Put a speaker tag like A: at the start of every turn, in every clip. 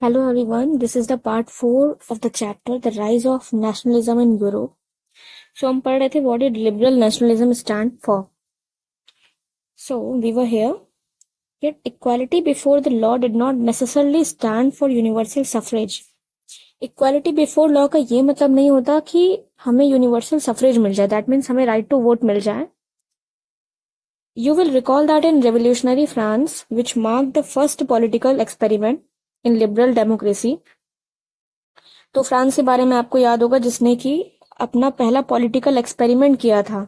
A: Hello everyone, this is the part 4 of the chapter The Rise of Nationalism in Europe. So हम पढ़ रहे थे what did liberal nationalism stand for. So we were here. Yet equality before the law did not necessarily stand for universal suffrage. Equality before law का ये मतलब नहीं होता कि हमें universal suffrage मिल जाए. That means हमें right to vote मिल जाए. You will recall that in revolutionary France, which marked the first political experiment in liberal democracy, तो फ्रांस के बारे में आपको याद होगा जिसने कि अपना पहला पॉलिटिकल एक्सपेरिमेंट किया था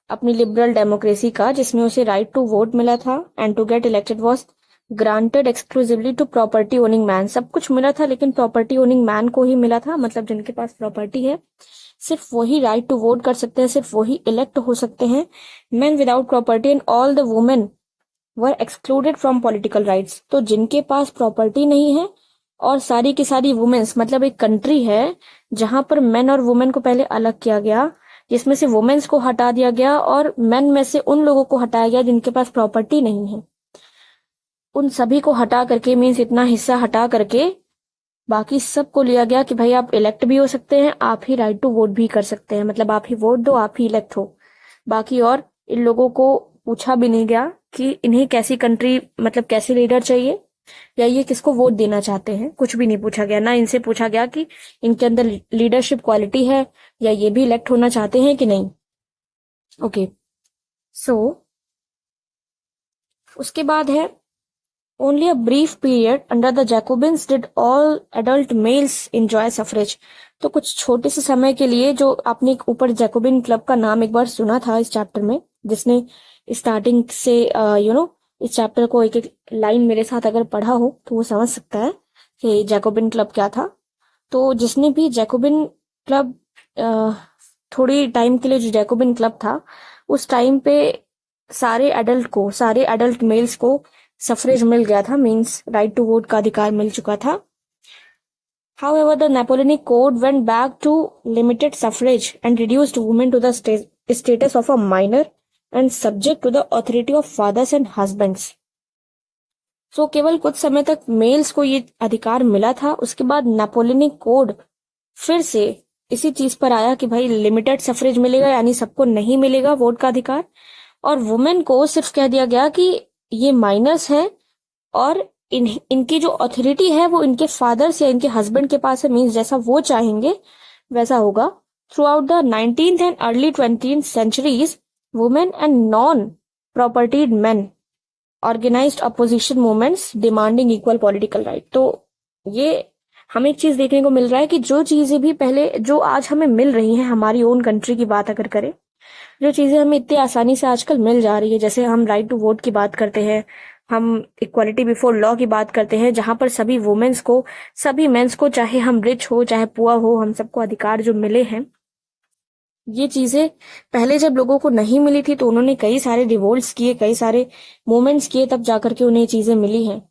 A: अपनी लिबरल डेमोक्रेसी का, जिसमें उसे राइट टू वोट मिला था and to get elected was granted exclusively to property owning man. सब कुछ मिला था लेकिन प्रॉपर्टी ओनिंग मैन को ही मिला था. मतलब जिनके पास प्रॉपर्टी है सिर्फ वही राइट टू वोट कर सकते हैं, सिर्फ वही इलेक्ट हो सकते हैं. Man without property and all the women were excluded from political rights. तो जिनके पास प्रॉपर्टी नहीं है और सारी की सारी वुमेन्स, मतलब एक कंट्री है जहां पर मेन और वुमेन को पहले अलग किया गया, जिसमें से वुमेन्स को हटा दिया गया और मेन में से उन लोगों को हटाया गया जिनके पास प्रॉपर्टी नहीं है. उन सभी को हटा करके, मीन्स इतना हिस्सा हटा करके बाकी सबको लिया गया कि भाई आप इलेक्ट भी हो सकते हैं, आप ही राइट टू वोट भी कर सकते हैं. मतलब आप ही वोट दो, आप ही इलेक्ट हो. बाकी और इन लोगों को पूछा भी नहीं गया कि इन्हें कैसी कंट्री, मतलब कैसे लीडर चाहिए या ये किसको वोट देना चाहते हैं. कुछ भी नहीं पूछा गया. ना इनसे पूछा गया कि इनके अंदर लीडरशिप क्वालिटी है या ये भी इलेक्ट होना चाहते हैं कि नहीं. ओके, सो उसके बाद है only a brief period under the Jacobins did all adult males enjoy suffrage. तो कुछ छोटे से समय के लिए, जो आपने ऊपर जैकोबिन क्लब का नाम एक बार सुना था इस चैप्टर में, जिसने स्टार्टिंग से इस चैप्टर को एक एक लाइन मेरे साथ अगर पढ़ा हो तो वो समझ सकता है कि जैकोबिन क्लब क्या था. तो जिसने भी जैकोबिन क्लब, थोड़ी टाइम के लिए जो जैकोबिन क्लब था, उस टाइम पे सारे एडल्ट मेल्स को सफरेज मिल गया था, मींस राइट टू वोट का अधिकार मिल चुका था. However, the Napoleonic Code went back to limited suffrage and reduced women to the status of a minor and subject to the authority of fathers and husbands. So केवल कुछ समय तक mails को ये अधिकार मिला था. उसके बाद नेपोलियनिक कोड फिर से इसी चीज पर आया कि भाई लिमिटेड सफरेज मिलेगा, यानी सबको नहीं मिलेगा वोट का अधिकार, और वुमेन को सिर्फ कह दिया गया कि ये माइनर्स है और इनकी जो अथॉरिटी है वो इनके फादर्स या इनके हस्बैंड के पास है. मीन्स जैसा वो चाहेंगे वैसा होगा. Through the 19th and early 20th centuries, women and non propertied men organised opposition movements demanding equal political right. तो ये हमें एक चीज देखने को मिल रहा है कि जो चीजें भी पहले, जो आज हमें मिल रही हैं, हमारी ओन कंट्री की बात अगर करें, जो चीजें हमें इतनी आसानी से आजकल मिल जा रही है, जैसे हम राइट टू वोट की बात करते हैं, हम इक्वालिटी बिफोर लॉ की बात करते हैं, जहां पर सभी वुमेन्स को, सभी मेंस को, चाहे हम रिच हो चाहे पुअर हो, हम सबको अधिकार जो मिले हैं. ये चीजें पहले जब लोगों को नहीं मिली थी तो उन्होंने कई सारे रिवोल्ट्स किए, कई सारे मूवमेंट्स किए, तब जाकर के उन्हें चीजें मिली हैं.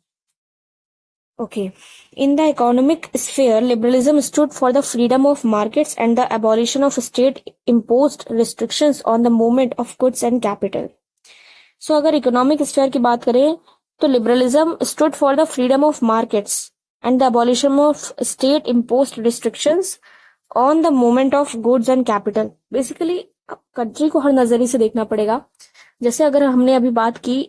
A: Okay, in the economic sphere, liberalism stood for the freedom of markets and the abolition of state-imposed restrictions on the movement of goods and capital. So, अगर इकोनॉमिक स्फीयर की बात करें तो liberalism stood for the freedom of markets and the abolition of state imposed restrictions on the movement of goods and capital. Basically country को हर नजरिए से देखना पड़ेगा. जैसे अगर हमने अभी बात की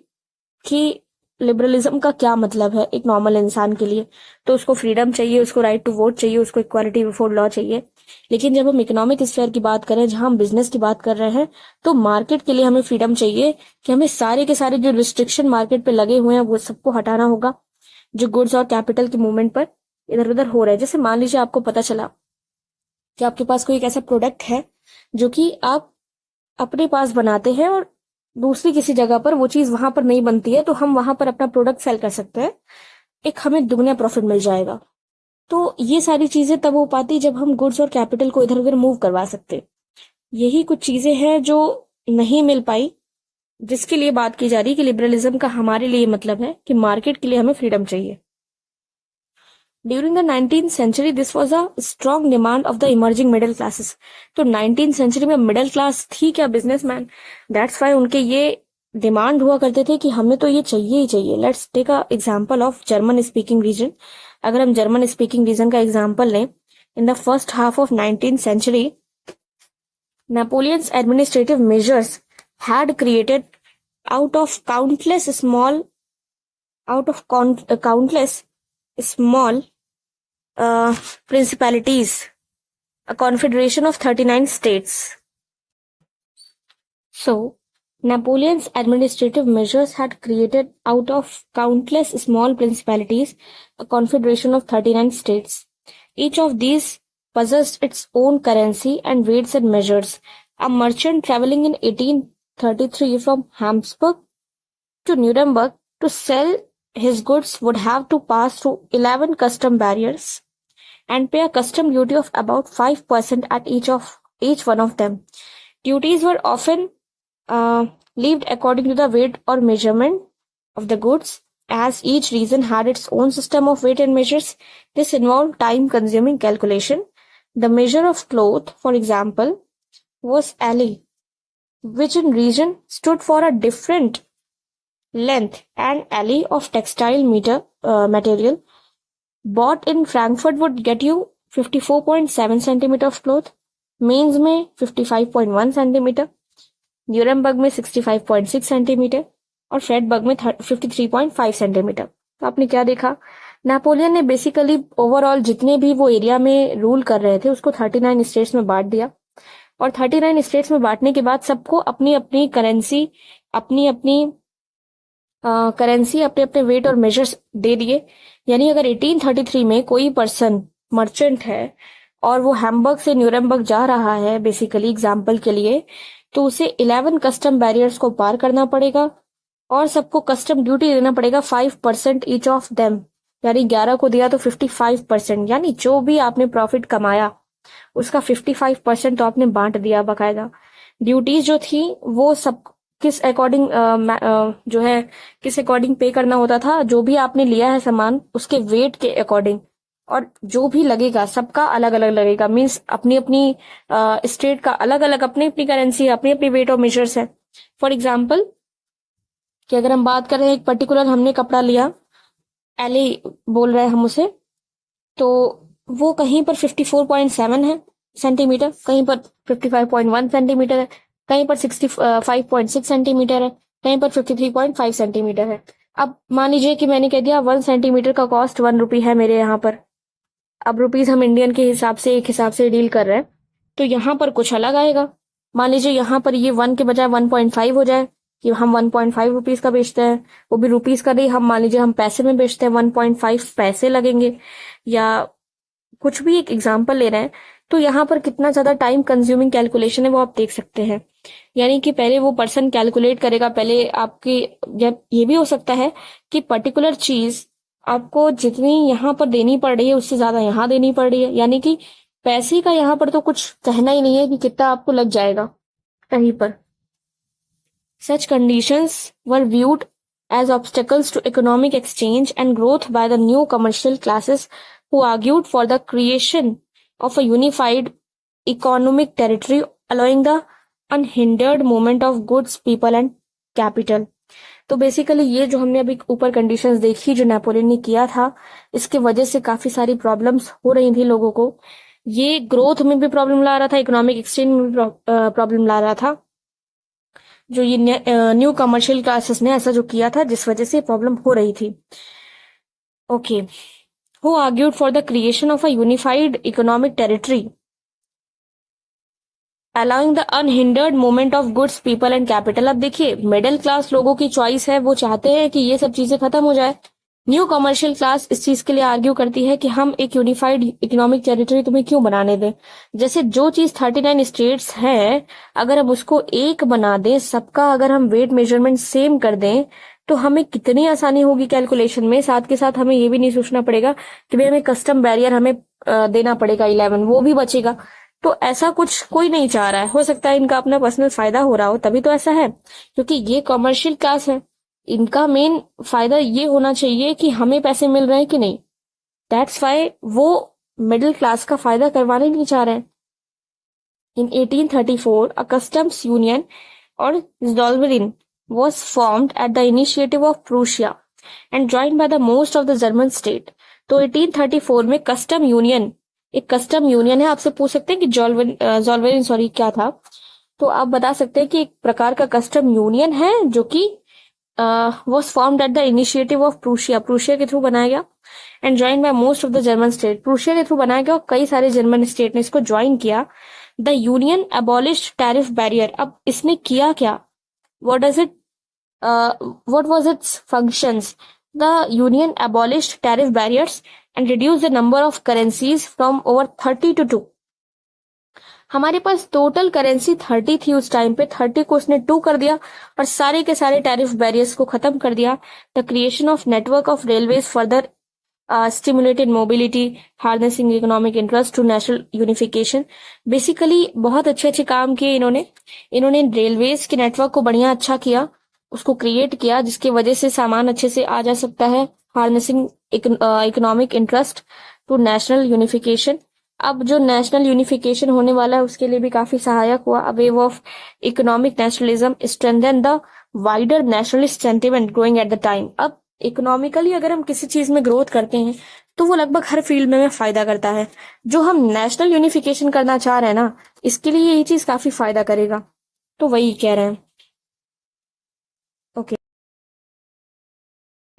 A: कि लिबरलिज्म का क्या मतलब है एक नॉर्मल इंसान के लिए, तो उसको फ्रीडम चाहिए, उसको राइट टू वोट चाहिए, उसको इक्वालिटी बिफोर लॉ चाहिए. लेकिन जब हम इकोनॉमिक स्फीयर की बात करें, जहां हम बिजनेस की बात कर रहे हैं, तो मार्केट के लिए हमें फ्रीडम चाहिए कि हमें सारे के सारे जो रिस्ट्रिक्शन मार्केट पे लगे हुए हैं वो सबको हटाना होगा, जो गुड्स और कैपिटल के मूवमेंट पर इधर उधर हो रहे हैं. जैसे मान लीजिए आपको पता चला कि आपके पास कोई एक ऐसा प्रोडक्ट है जो कि आप अपने पास बनाते हैं और दूसरी किसी जगह पर वो चीज वहां पर नहीं बनती है, तो हम वहां पर अपना प्रोडक्ट सेल कर सकते हैं, एक हमें दुगना प्रॉफिट मिल जाएगा. तो ये सारी चीजें तब हो पाती जब हम गुड्स और कैपिटल को इधर उधर मूव करवा सकते. यही कुछ चीजें हैं जो नहीं मिल पाई, जिसके लिए बात की जा रही है कि लिबरलिज्म का हमारे लिए मतलब है कि मार्केट के लिए हमें फ्रीडम चाहिए. During the 19th century this was a strong demand of the emerging middle classes. तो 19th सेंचुरी में मिडिल क्लास थी क्या, बिजनेसमैन, दैट्स वाई उनके ये डिमांड हुआ करते थे कि हमें तो ये चाहिए ही चाहिए. Let's take a example of German speaking region. अगर हम जर्मन स्पीकिंग रीजन का एग्जाम्पल लें, in the first half of 19th century, Napoleon's administrative measures had created out of countless small principalities, a confederation of 39 states. So, Napoleon's administrative measures had created out of countless small principalities a confederation of 39 states. Each of these possessed its own currency and weights and measures. A merchant traveling in 1833 from Habsburg to Nuremberg to sell his goods would have to pass through 11 custom barriers and pay a custom duty of about 5% at each one of them. Duties were often levied according to the weight or measurement of the goods, as each region had its own system of weight and measures. This involved time-consuming calculation. The measure of cloth, for example, was alli, which in region stood for a different length, and alli of textile material bought in Frankfurt would get you 54.7 centimeter of cloth, Mainz में 55.1 centimetre, Nuremberg में 65.6 centimetre और फ्रेडबर्ग में 53.5 centimetre. तो आपने क्या देखा, Napoleon ने basically overall जितने भी वो एरिया में रूल कर रहे थे उसको 39 स्टेट्स में बांट दिया, और 39 स्टेट्स में बांटने के बाद सबको अपनी अपनी करेंसी अपने अपने वेट और मेजर्स दे दिए। यानी अगर 1833 में कोई पर्सन मर्चेंट है और वो हैम्बर्ग से न्यूरमबर्ग जा रहा है बेसिकली एग्जाम्पल के लिए, तो उसे 11 कस्टम बैरियर्स को पार करना पड़ेगा और सबको कस्टम ड्यूटी देना पड़ेगा 5% ईच ऑफ देम। यानी 11 को दिया तो 55%, यानी जो भी आपने प्रॉफिट कमाया उसका 55% तो आपने बांट दिया बाकायदा। ड्यूटीज जो थी वो सब किस अकॉर्डिंग किस अकॉर्डिंग पे करना होता था, जो भी आपने लिया है सामान उसके वेट के अकॉर्डिंग, और जो भी लगेगा सबका अलग अलग लगेगा। मीन्स अपनी अपनी स्टेट का अलग अलग अपनी अपनी करेंसी अपनी अपनी वेट और मेजर्स है। फॉर एग्जाम्पल कि अगर हम बात करें एक पर्टिकुलर हमने कपड़ा लिया, एली बोल रहे हैं हम उसे, तो वो कहीं पर 54.7 है सेंटीमीटर, कहीं पर 55.1 सेंटीमीटर है, कहीं पर 65.6 सेंटीमीटर है, कहीं पर 53.5 सेंटीमीटर है। अब मान लीजिए कि मैंने कह दिया 1 सेंटीमीटर का कॉस्ट 1 रुपी है मेरे यहाँ पर। अब रुपीज हम इंडियन के हिसाब से एक हिसाब से डील कर रहे हैं, तो यहाँ पर कुछ अलग आएगा। मान लीजिए यहाँ पर ये 1 के बजाय 1.5 हो जाए कि हम 1.5 रुपीज का बेचते हैं, वो भी रुपीज का नहीं, हम मान लीजिए हम पैसे में बेचते हैं 1.5 पैसे लगेंगे, या कुछ भी एक एग्जाम्पल ले रहे हैं। तो यहाँ पर कितना ज्यादा टाइम कंज्यूमिंग कैलकुलेशन है वो आप देख सकते हैं। यानी कि पहले वो पर्सन कैलकुलेट करेगा, पहले आपकी, जब ये भी हो सकता है कि पर्टिकुलर चीज आपको जितनी यहाँ पर देनी पड़ रही है उससे ज्यादा यहाँ देनी पड़ रही है, यानी कि पैसे का यहाँ पर तो कुछ कहना ही नहीं है कि कितना आपको लग जाएगा कहीं पर। सच conditions were viewed as obstacles to economic exchange and growth by the new commercial classes who argued for the creation of a unified economic territory allowing the unhindered movement of goods, people and capital. तो basically ये जो हमने अभी ऊपर conditions देखी जो Napoleon ने किया था, इसके वजह से काफी सारी प्रॉब्लम्स हो रही थी लोगों को। ये ग्रोथ में भी प्रॉब्लम ला रहा था, इकोनॉमिक एक्सचेंज में भी प्रॉब्लम ला रहा था। जो ये न्यू कमर्शियल क्लासेस ने ऐसा जो किया था जिस वजह से प्रॉब्लम हो रही थी। Okay, who argued for the creation of a unified economic territory allowing the unhindered movement of goods, people and capital. अब देखिए मिडिल क्लास लोगों की चॉइस है, वो चाहते हैं कि ये सब चीजें खत्म हो जाए। न्यू कमर्शियल क्लास इस चीज के लिए आर्ग्यू करती है कि हम एक यूनिफाइड इकोनॉमिक टेरिटरी तुम्हें क्यों बनाने दें। जैसे जो चीज 39 स्टेट्स है, अगर हम उसको एक बना दें, सबका अगर हम वेट मेजरमेंट सेम कर दें, तो हमें कितनी आसानी होगी कैलकुलेशन में। साथ के साथ हमें ये भी नहीं सोचना पड़ेगा कि भाई हमें कस्टम बैरियर हमें देना पड़ेगा 11, वो भी बचेगा। तो ऐसा कुछ कोई नहीं चाह रहा है। हो सकता है इनका अपना पर्सनल फायदा हो रहा हो, तभी तो ऐसा है, क्योंकि ये कमर्शियल क्लास है। इनका मेन फायदा ये होना चाहिए कि हमें पैसे मिल रहे हैं कि नहीं। दैट्स वाई वो मिडिल क्लास का फायदा करवाना नहीं चाह रहे हैं। इन 1834 अ कस्टम्स यूनियन और Zollverein was formed at the initiative of Prussia and joined by the most of the German state. तो 1834 में कस्टम यूनियन, एक कस्टम यूनियन है, आपसे पूछ सकते हैं कि जॉल्वेरिन सॉरी क्या था, तो आप बता सकते हैं कि एक प्रकार का कस्टम यूनियन है जो कि was formed at the initiative of Prussia, Prussia के थ्रू बनाया गया, and join by most of the German state, Prussia के थ्रू बनाया गया और कई सारे जर्मन स्टेट ने इसको ज्वाइन किया। The union abolish tariff barrier, अब इसने किया क्या, what does it what was its functions? The union abolished tariff barriers and reduced the number of currencies from over 30 to 2. हमारे पास टोटल करेंसी 30 थी उस टाइम पे, 30 को उसने 2 कर दिया और सारे के सारे टैरिफ बैरियर्स को खत्म कर दिया। The creation of network of railways further stimulated mobility, harnessing economic interest to national unification. Basically बहुत अच्छे अच्छे काम किए इन्होंने रेलवेज के नेटवर्क को बढ़िया अच्छा किया, उसको क्रिएट किया, जिसकी वजह से सामान अच्छे से आ जा सकता है। Harnessing economic interest to national unification, अब जो नेशनल यूनिफिकेशन होने वाला है उसके लिए भी काफी सहायक हुआ। A wave of economic nationalism strengthen the wider nationalist sentiment growing at the time. अब इकोनॉमिकली अगर हम किसी चीज में ग्रोथ करते हैं तो वो लगभग हर फील्ड में फायदा करता है। जो हम नेशनल यूनिफिकेशन करना चाह रहे हैं ना, इसके लिए यही चीज काफी फायदा करेगा, तो वही कह रहे हैं।